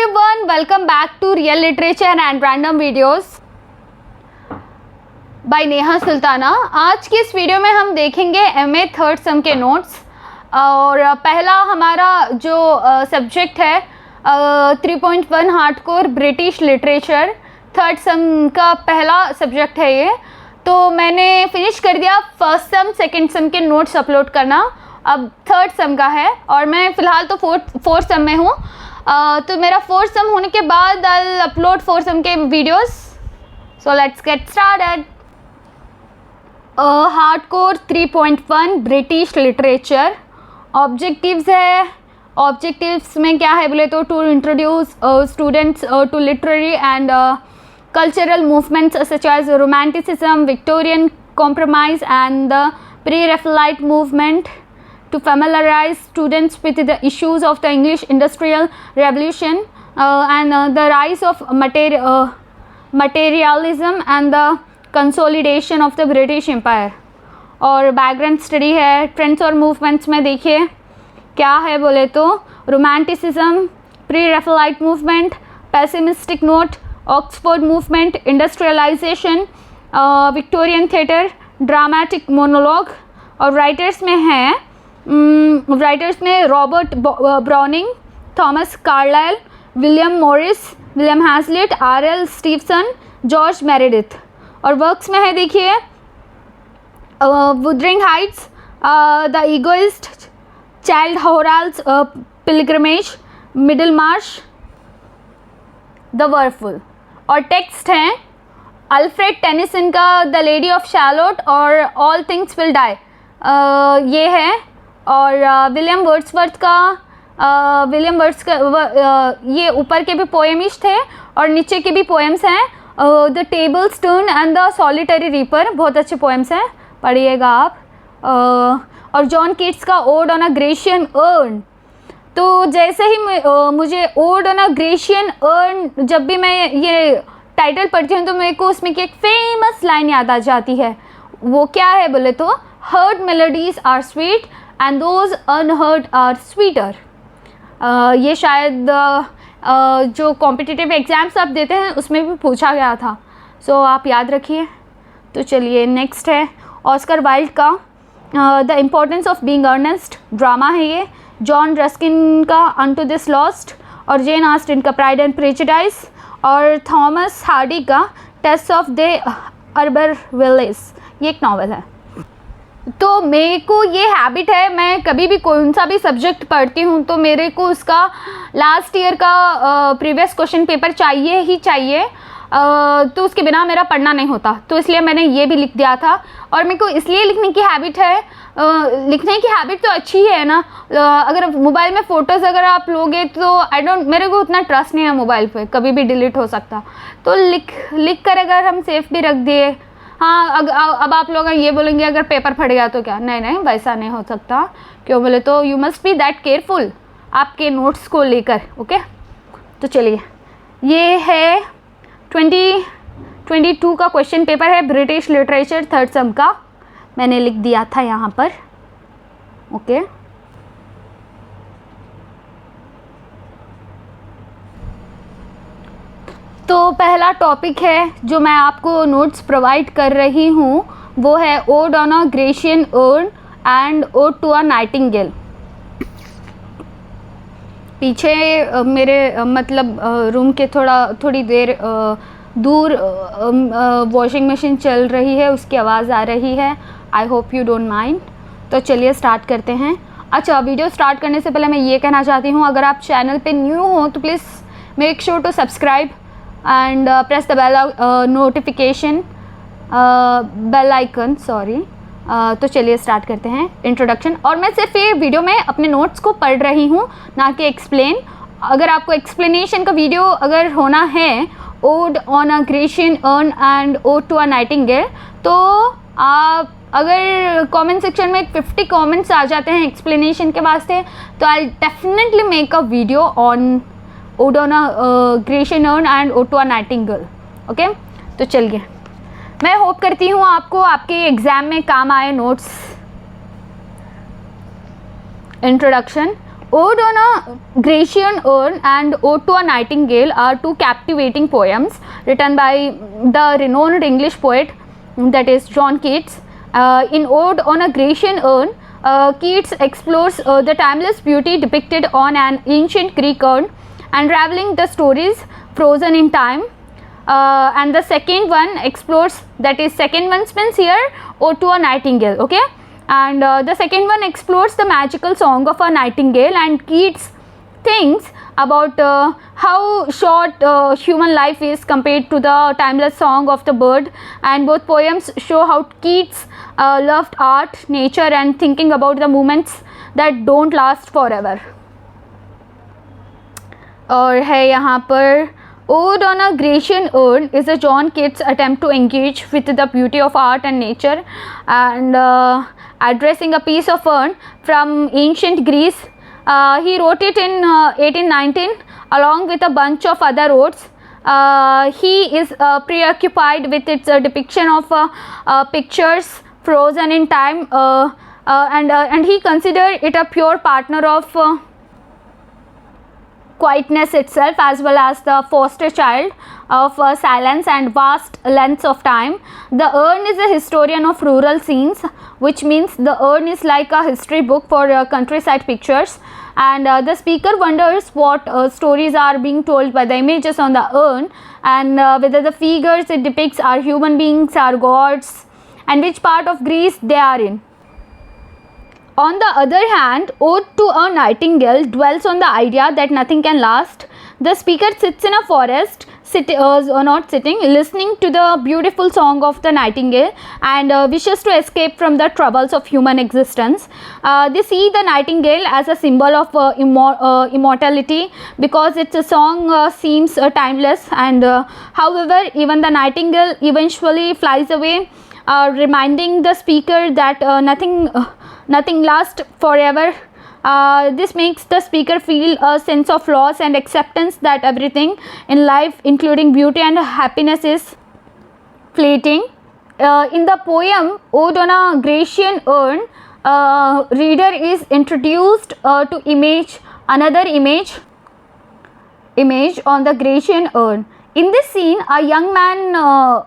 everyone, welcome back to Real Literature and Random Videos by Neha Sultana. आज की इस video में हम देखेंगे MA थर्ड सम के नोट्स। और पहला हमारा जो सब्जेक्ट है 3.1 हार्डकोर ब्रिटिश लिटरेचर, थर्ड सम का पहला सब्जेक्ट है ये। तो मैंने फिनिश कर दिया फर्स्ट सम, सेकंड सम के नोट्स अपलोड करना, अब थर्ड सम का है और मैं फ़िलहाल तो फोर्थ सम में हूँ। तो मेरा फोर्थ सम होने के बाद आई अपलोड फोर्थ सम के videos. So let's get started. Hardcore 3.1 British literature. Objectives है, ऑब्जेक्टिव्स में क्या है बोले तो to introduce students to literary and cultural movements such as Romanticism, Victorian compromise and the pre-Raphaelite movement, to familiarize students with the issues of the English Industrial Revolution and the rise of materialism and the consolidation of the British Empire। और background study है। Trends और movements में देखिए क्या है बोले तो romanticism, pre Raphaelite movement, pessimistic note, Oxford movement, industrialization, Victorian theatre, dramatic monologue. और राइटर्स में हैं राइटर्स में Robert Browning, Thomas Carlyle, William Morris, William Hazlitt, R.L. Stevenson, George Meredith. और वर्क्स में है देखिए Wuthering Heights, the Egoist, Childe Harold's Pilgrimage, Middlemarch, the वर्फुल। और टेक्स्ट हैं अल्फ्रेड टेनिसन का द लेडी ऑफ शैलोट और ऑल थिंग्स विल डाई, ये है। और विलियम वर्ड्सवर्थ का ये ऊपर के भी पोएमिश थे और नीचे के भी पोएम्स हैं। The table stone and the solitary reaper, बहुत अच्छे पोएम्स हैं, पढ़िएगा आप। और जॉन कीट्स का odd on a Grecian earn. तो जैसे ही मुझे odd on a Grecian earn, जब भी मैं ये टाइटल पढ़ती हूँ तो मेरे को उसमें की एक फेमस लाइन याद आ जाती है। वो क्या है बोले तो heard melodies are sweet and those unheard are sweeter. ये शायद जो कॉम्पिटिटिव एग्ज़ाम्स आप देते हैं उसमें भी पूछा गया था, सो आप याद रखिए। तो चलिए नेक्स्ट है ऑस्कर वाइल्ड का the importance of being Earnest, drama है ये। जॉन रस्किन का अनटू दिस लॉस्ट और जेन ऑस्टिन का प्राइड एंड प्रेजुडिस और थॉमस हार्डी का टेस्ट ऑफ द अर्बरविल्लिस, ये एक नावल है। तो मेरे को ये हैबिट है, मैं कभी भी कौन सा भी सब्जेक्ट पढ़ती हूँ तो मेरे को उसका लास्ट ईयर का प्रीवियस क्वेश्चन पेपर चाहिए ही चाहिए। तो उसके बिना मेरा पढ़ना नहीं होता, तो इसलिए मैंने ये भी लिख दिया था। और मेरे को इसलिए लिखने की हैबिट है, लिखने की हैबिट तो अच्छी है ना। अगर मोबाइल में फ़ोटोज़ अगर आप लोगे तो मेरे को उतना ट्रस्ट नहीं है मोबाइल पे, कभी भी डिलीट हो सकता। तो लिख कर अगर हम सेफ भी रख दिए, हाँ। अब आप लोग ये बोलेंगे अगर पेपर फट गया तो क्या, नहीं वैसा नहीं हो सकता। क्यों बोले तो you must be that careful आपके नोट्स को लेकर, ओके। तो चलिए ये है 2022 का क्वेश्चन पेपर है, ब्रिटिश लिटरेचर थर्ड सम का, मैंने लिख दिया था यहाँ पर, ओके। तो पहला टॉपिक है जो मैं आपको नोट्स प्रोवाइड कर रही हूँ वो है ode on a Grecian urn and ode to a nightingale. पीछे मेरे मतलब रूम के थोड़ी देर दूर वॉशिंग मशीन चल रही है, उसकी आवाज़ आ रही है। I hope you don't mind. तो चलिए स्टार्ट करते हैं। अच्छा, वीडियो स्टार्ट करने से पहले मैं ये कहना चाहती हूँ, अगर आप चैनल पे न्यू हो तो please make sure to subscribe and press the notification bell icon, sorry। तो चलिए स्टार्ट करते हैं इंट्रोडक्शन। और मैं सिर्फ ये वीडियो में अपने नोट्स को पढ़ रही हूँ, ना कि एक्सप्लेन। अगर आपको एक्सप्लेनेशन का वीडियो अगर होना है ode on a Grecian urn and ode to a nightingale, तो आप अगर कमेंट सेक्शन में 50 कमेंट्स आ जाते हैं एक्सप्लेनेशन के वास्ते, तो I definitely make a video on ode on a Grecian urn and ode to a nightingale, okay. तो चलिए, मैं होप करती हूँ आपको आपके एग्ज़ाम में काम आए notes. Introduction. Ode on a Grecian Urn and Ode to a Nightingale are two captivating poems written by the renowned English poet, that is John Keats. In Ode on a Grecian Urn, Keats explores the timeless beauty depicted on an ancient Greek urn, unraveling the stories frozen in time. And the second one explores, that is second one means here Ode to a Nightingale, okay. And the second one explores the magical song of a nightingale, and Keats thinks about how short human life is compared to the timeless song of the bird. And both poems show how Keats loved art, nature, and thinking about the moments that don't last forever. और है यहाँ पर Ode on a Grecian Urn is a John Keats attempt to engage with the beauty of art and nature, and addressing a piece of urn from ancient Greece. He wrote it in 1819 along with a bunch of other odes. He is preoccupied with its depiction of pictures frozen in time, and he considered it a pure partner of quietness itself, as well as the foster child of silence and vast lengths of time. The urn is a historian of rural scenes, which means the urn is like a history book for countryside pictures, and the speaker wonders what stories are being told by the images on the urn, and whether the figures it depicts are human beings, are gods, and which part of Greece they are in. On the other hand, Ode to a Nightingale dwells on the idea that nothing can last. The speaker sits in a forest, listening to the beautiful song of the nightingale, and wishes to escape from the troubles of human existence. They see the nightingale as a symbol of immortality, because its song seems timeless, and however, even the nightingale eventually flies away, reminding the speaker that nothing lasts forever. This makes the speaker feel a sense of loss and acceptance that everything in life, including beauty and happiness, is fleeting. In the poem Ode on a Grecian Urn, reader is introduced to another image on the Grecian urn. In this scene, a young man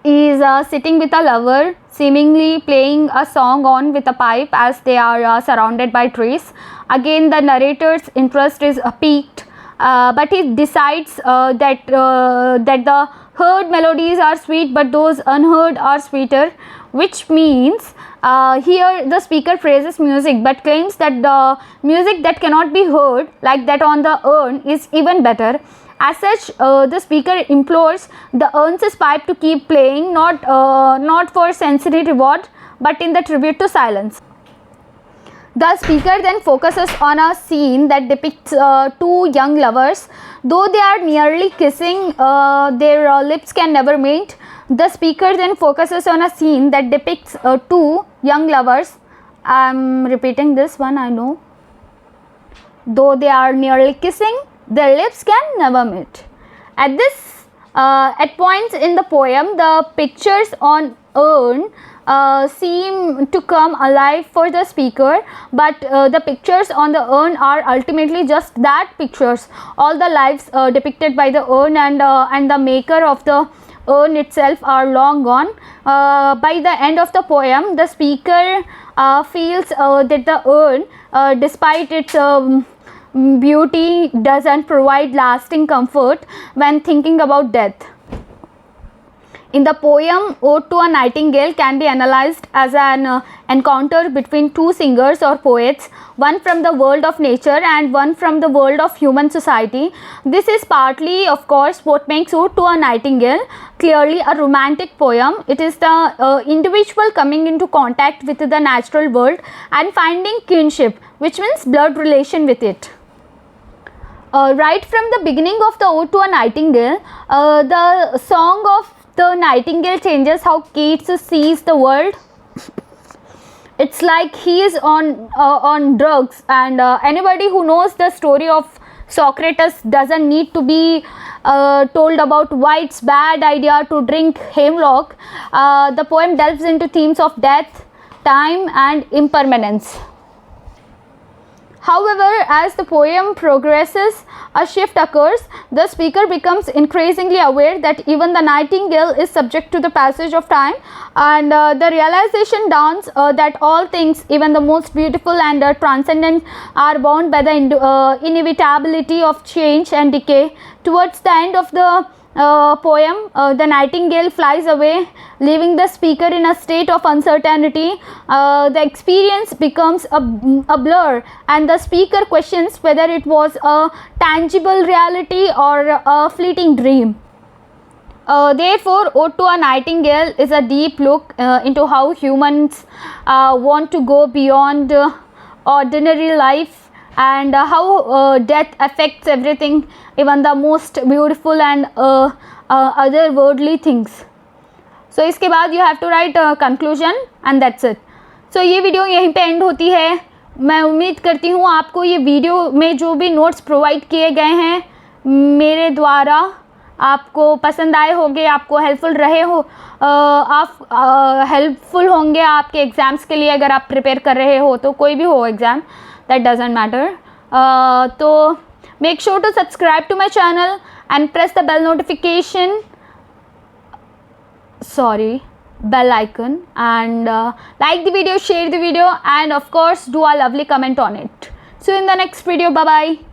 is sitting with a lover, seemingly playing a song on with a pipe as they are surrounded by trees. Again, the narrator's interest is piqued, but he decides that the heard melodies are sweet, but those unheard are sweeter, which means here the speaker praises music but claims that the music that cannot be heard, like that on the urn, is even better. As such, the speaker implores the urn's pipe to keep playing, not for sensory reward, but in the tribute to silence. The speaker then focuses on a scene that depicts two young lovers. Though they are nearly kissing, their lips can never meet. The speaker then focuses on a scene that depicts two young lovers. I am repeating this one, I know. Though they are nearly kissing, their lips can never meet. At points in the poem, the pictures on urn seem to come alive for the speaker, but the pictures on the urn are ultimately just that, pictures. All the lives depicted by the urn and the maker of the urn itself are long gone. By the end of the poem, the speaker feels that the urn, despite its beauty, doesn't provide lasting comfort when thinking about death. In the poem, Ode to a Nightingale can be analyzed as an encounter between two singers or poets, one from the world of nature and one from the world of human society. This is partly, of course, what makes Ode to a Nightingale clearly a romantic poem. It is the individual coming into contact with the natural world and finding kinship, which means blood relation with it. Right from the beginning of the Ode to a Nightingale, the song of the nightingale changes how Keats sees the world. It's like he is on drugs, and anybody who knows the story of Socrates doesn't need to be told about why it's bad idea to drink hemlock. The poem delves into themes of death, time, and impermanence. However, as the poem progresses, a shift occurs. The speaker becomes increasingly aware that even the nightingale is subject to the passage of time, and the realization dawns that all things, even the most beautiful and transcendent, are bound by the inevitability of change and decay. Towards the end of the poem, the nightingale flies away, leaving the speaker in a state of uncertainty. The experience becomes a blur, and the speaker questions whether it was a tangible reality or a fleeting dream. Therefore, Ode to a Nightingale is a deep look into how humans want to go beyond ordinary life, and how death affects everything, even the most beautiful and otherworldly things. So इसके बाद you have to write conclusion and that's it. So ये video यहीं पे and होती है. मैं उम्मीद करती हूँ आपको ये वीडियो में जो भी नोट्स प्रोवाइड किए गए हैं मेरे द्वारा आपको पसंद आए होंगे, आपको हेल्पफुल रहे हो, आप हेल्पफुल होंगे आपके एग्ज़ाम्स के लिए. अगर आप प्रिपेयर कर रहे हो तो कोई भी हो exam, that doesn't matter. So make sure to subscribe to my channel and press the bell icon, and like the video, share the video, and of course do a lovely comment on it. See you in the next video. Bye bye.